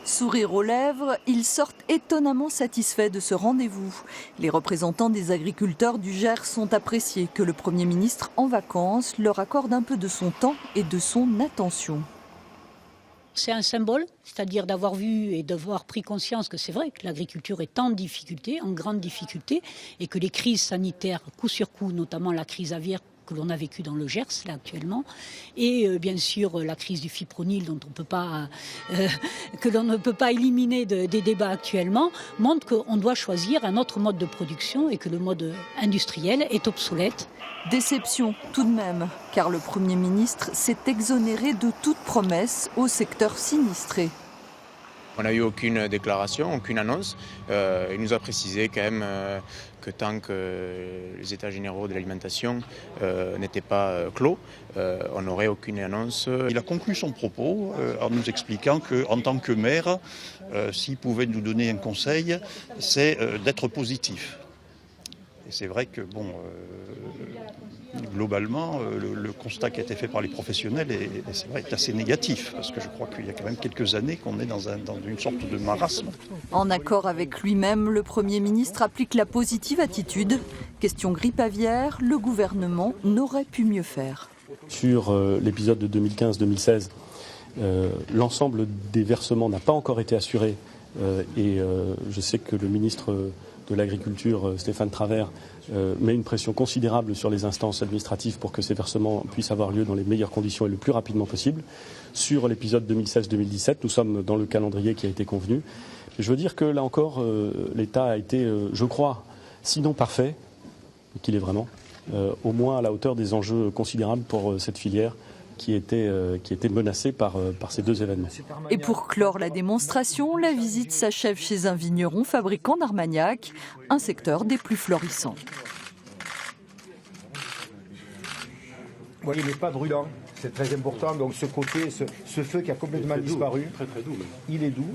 Sourire aux lèvres, ils sortent étonnamment satisfaits de ce rendez-vous. Les représentants des agriculteurs du Gers ont apprécié que le Premier ministre en vacances leur accorde un peu de son temps et de son attention. C'est un symbole, c'est-à-dire d'avoir vu et d'avoir pris conscience que c'est vrai que l'agriculture est en difficulté, en grande difficulté, et que les crises sanitaires, coup sur coup, notamment la crise aviaire que l'on a vécue dans le Gers là actuellement, et bien sûr la crise du fipronil dont que l'on ne peut pas éliminer des débats actuellement, montre qu'on doit choisir un autre mode de production et que le mode industriel est obsolète. Déception tout de même, car le Premier ministre s'est exonéré de toute promesse au secteur sinistré. On n'a eu aucune déclaration, aucune annonce. Il nous a précisé quand même que tant que les états généraux de l'alimentation n'étaient pas clos, on n'aurait aucune annonce. Il a conclu son propos en nous expliquant qu'en tant que maire, s'il pouvait nous donner un conseil, c'est d'être positif. Et c'est vrai que, globalement, le constat qui a été fait par les professionnels est assez négatif, parce que je crois qu'il y a quand même quelques années qu'on est dans une sorte de marasme. En accord avec lui-même, le Premier ministre applique la positive attitude. Question grippe aviaire, le gouvernement n'aurait pu mieux faire. Sur l'épisode de 2015-2016, l'ensemble des versements n'a pas encore été assuré et je sais que le ministre de l'Agriculture, Stéphane Travert, met une pression considérable sur les instances administratives pour que ces versements puissent avoir lieu dans les meilleures conditions et le plus rapidement possible. Sur l'épisode 2016-2017, nous sommes dans le calendrier qui a été convenu. Je veux dire que là encore, l'État a été, je crois, sinon parfait, qu'il est vraiment, au moins à la hauteur des enjeux considérables pour cette filière qui était menacée par ces deux événements. Et pour clore la démonstration, la visite s'achève chez un vigneron fabricant d'Armagnac, un secteur des plus florissants. Bon, il n'est pas brûlant, c'est très important. Donc ce côté, ce feu qui a complètement disparu, il est doux.